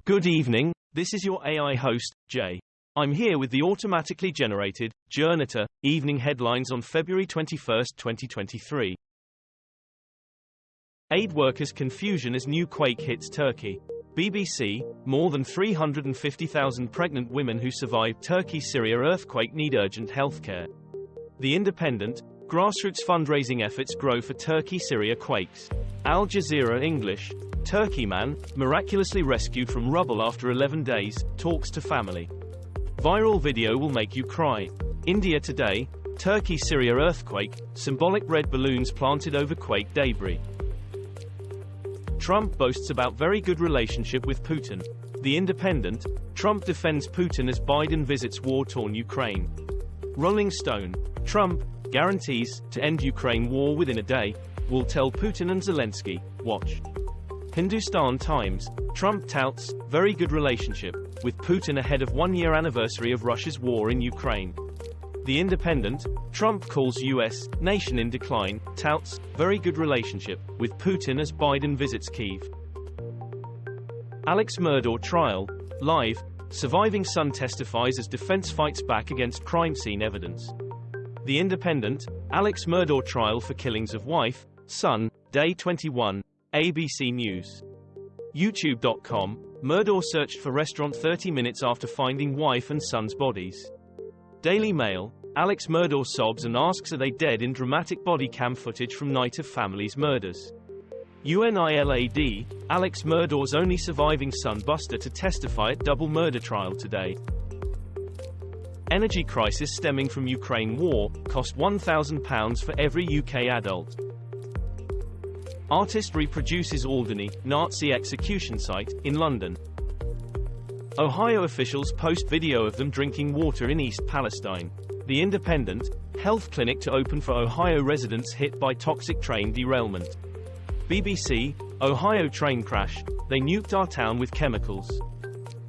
Good evening, this is your AI host, Jay. I'm here with the automatically generated, Journato, evening headlines on February 21, 2023. Aid workers' confusion as new quake hits Turkey. BBC, more than 350,000 pregnant women who survived Turkey-Syria earthquake need urgent healthcare. The Independent, grassroots fundraising efforts grow for Turkey-Syria quakes. Al Jazeera English, Turkey man, miraculously rescued from rubble after 11 days, talks to family. Viral video will make you cry. India Today, Turkey-Syria earthquake, symbolic red balloons planted over quake debris. Trump boasts about very good relationship with Putin. The Independent, Trump defends Putin as Biden visits war-torn Ukraine. Rolling Stone, Trump guarantees to end Ukraine war within a day, will tell Putin and Zelensky, watch. Hindustan Times, Trump touts very good relationship with Putin ahead of one-year anniversary of Russia's war in Ukraine. The Independent, Trump calls U.S. nation in decline, touts very good relationship with Putin as Biden visits Kyiv. Alex Murdaugh trial, live, surviving son testifies as defense fights back against crime scene evidence. The Independent, Alex Murdaugh trial for killings of wife, son, day 21, ABC News. YouTube.com, Murdaugh searched for restaurant 30 minutes after finding wife and son's bodies. Daily Mail, Alex Murdaugh sobs and asks are they dead in dramatic body cam footage from night of family's murders. UNILAD, Alex Murdaugh's only surviving son Buster to testify at double murder trial today. Energy crisis stemming from Ukraine war, cost £1,000 for every UK adult. Artist reproduces Alderney, Nazi execution site, in London. Ohio officials post video of them drinking water in East Palestine. The Independent, health clinic to open for Ohio residents hit by toxic train derailment. BBC, Ohio train crash, they nuked our town with chemicals.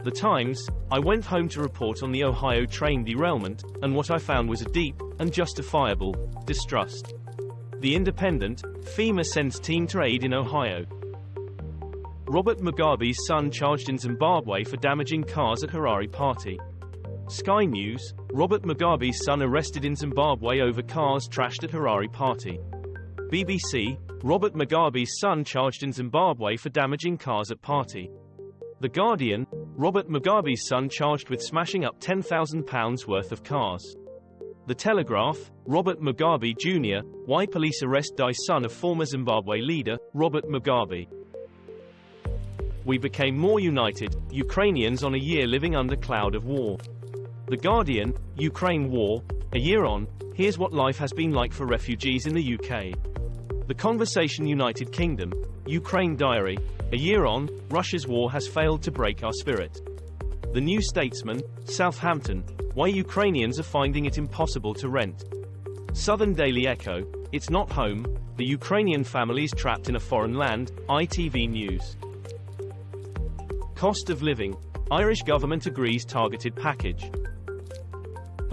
The Times, I went home to report on the Ohio train derailment, and what I found was a deep, and justifiable, distrust. The Independent, FEMA sends team to aid in Ohio. Robert Mugabe's son charged in Zimbabwe for damaging cars at Harare party. Sky News, Robert Mugabe's son arrested in Zimbabwe over cars trashed at Harare party. BBC, Robert Mugabe's son charged in Zimbabwe for damaging cars at party. The Guardian, Robert Mugabe's son charged with smashing up £10,000 worth of cars. The Telegraph, Robert Mugabe Jr., why police arrest son of former Zimbabwe leader, Robert Mugabe. We became more united, Ukrainians on a year living under cloud of war. The Guardian, Ukraine war, a year on, here's what life has been like for refugees in the UK. The Conversation United Kingdom, Ukraine diary, a year on, Russia's war has failed to break our spirit. The New Statesman, Southampton, why Ukrainians are finding it impossible to rent. Southern Daily Echo, it's not home, the Ukrainian families trapped in a foreign land, ITV News. Cost of living, Irish government agrees targeted package.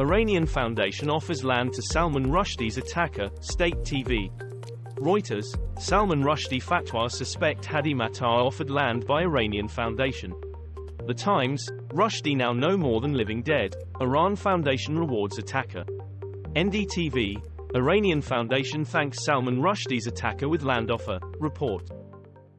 Iranian Foundation offers land to Salman Rushdie's attacker, State TV. Reuters, Salman Rushdie fatwa suspect Hadi Matar offered land by Iranian Foundation. The Times, Rushdie now no more than living dead, Iran Foundation rewards attacker. NDTV, Iranian Foundation thanks Salman Rushdie's attacker with land offer, report.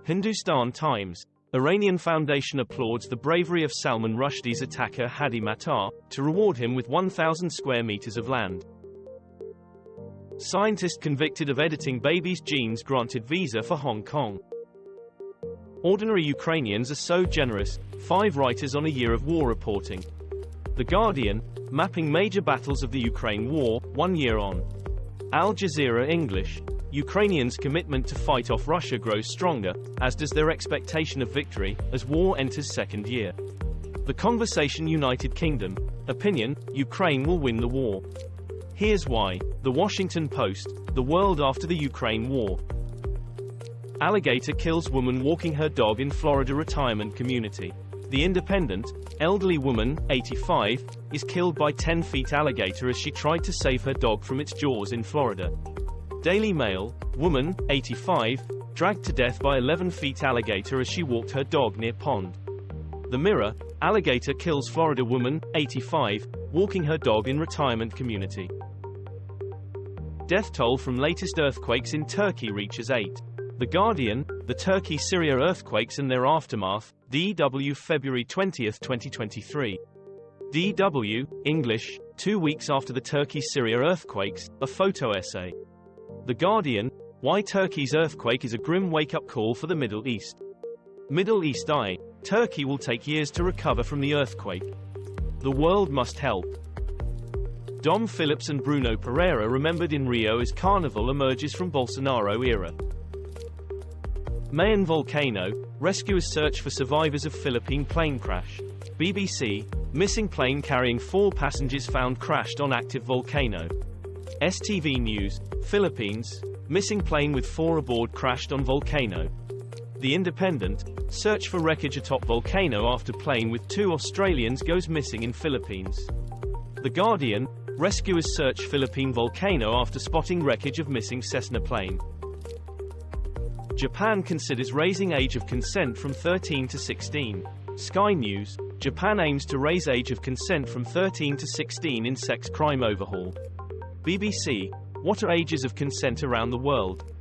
Hindustan Times, Iranian Foundation applauds the bravery of Salman Rushdie's attacker Hadi Matar, to reward him with 1,000 square meters of land. Scientist convicted of editing baby's genes granted visa for Hong Kong. Ordinary Ukrainians are so generous, 5 writers on a year of war reporting. The Guardian, mapping major battles of the Ukraine war, 1 year on. Al Jazeera English, Ukrainians' commitment to fight off Russia grows stronger, as does their expectation of victory, as war enters second year. The Conversation United Kingdom, opinion, Ukraine will win the war. Here's why. The Washington Post, the world after the Ukraine war. Alligator kills woman walking her dog in Florida retirement community. The Independent, elderly woman, 85, is killed by 10-feet alligator as she tried to save her dog from its jaws in Florida. Daily Mail, woman, 85, dragged to death by 11-feet alligator as she walked her dog near pond. The Mirror, Alligator kills Florida woman, 85, walking her dog in retirement community. Death toll from latest earthquakes in Turkey reaches 8. The Guardian, the Turkey-Syria earthquakes and their aftermath, DW February 20, 2023. DW, English, 2 weeks after the Turkey-Syria earthquakes, a photo essay. The Guardian, why Turkey's earthquake is a grim wake-up call for the Middle East. Middle East Eye, Turkey will take years to recover from the earthquake. The world must help. Dom Phillips and Bruno Pereira remembered in Rio as carnival emerges from Bolsonaro era. Mayon volcano, rescuers search for survivors of Philippine plane crash. BBC, missing plane carrying 4 passengers found crashed on active volcano. STV News, Philippines, missing plane with 4 aboard crashed on volcano. The Independent, search for wreckage atop volcano after plane with 2 Australians goes missing in Philippines. The Guardian, rescuers search Philippine volcano after spotting wreckage of missing Cessna plane. Japan considers raising age of consent from 13 to 16. Sky News, Japan aims to raise age of consent from 13 to 16 in sex crime overhaul. BBC, what are ages of consent around the world?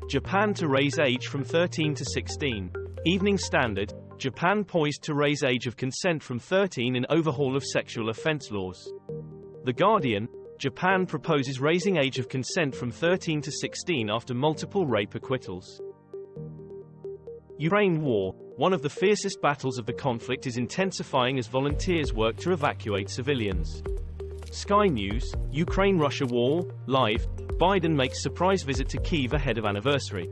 Japan to raise age from 13 to 16. Evening Standard, Japan poised to raise age of consent from 13 in overhaul of sexual offense laws. The Guardian, Japan proposes raising age of consent from 13 to 16 after multiple rape acquittals. Ukraine war, one of the fiercest battles of the conflict is intensifying as volunteers work to evacuate civilians. Sky News, Ukraine-Russia war, live, Biden makes surprise visit to Kyiv ahead of anniversary.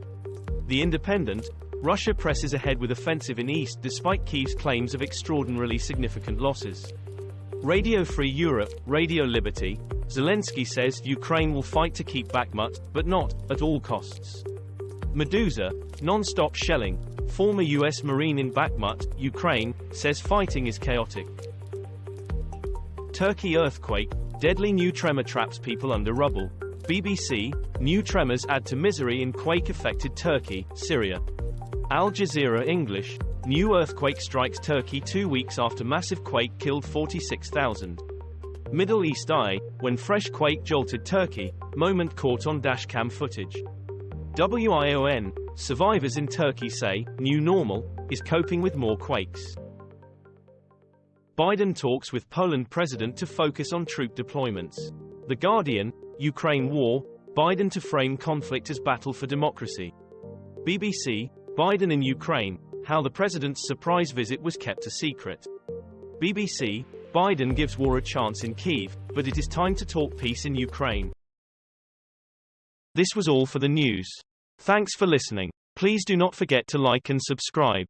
The Independent, Russia presses ahead with offensive in East despite Kyiv's claims of extraordinarily significant losses. Radio Free Europe, Radio Liberty, Zelensky says Ukraine will fight to keep Bakhmut, but not at all costs. Medusa, non-stop shelling, former U.S. Marine in Bakhmut, Ukraine, says fighting is chaotic. Turkey earthquake, deadly new tremor traps people under rubble. BBC, new tremors add to misery in quake-affected Turkey, Syria. Al Jazeera English, new earthquake strikes Turkey 2 weeks after massive quake killed 46,000. Middle East Eye, when fresh quake jolted Turkey, moment caught on dashcam footage. WION, survivors in Turkey say, new normal, is coping with more quakes. Biden talks with Poland president to focus on troop deployments. The Guardian, Ukraine war, Biden to frame conflict as battle for democracy. BBC, Biden in Ukraine, how the president's surprise visit was kept a secret. BBC, Biden gives war a chance in Kyiv, but it is time to talk peace in Ukraine. This was all for the news. Thanks for listening. Please do not forget to like and subscribe.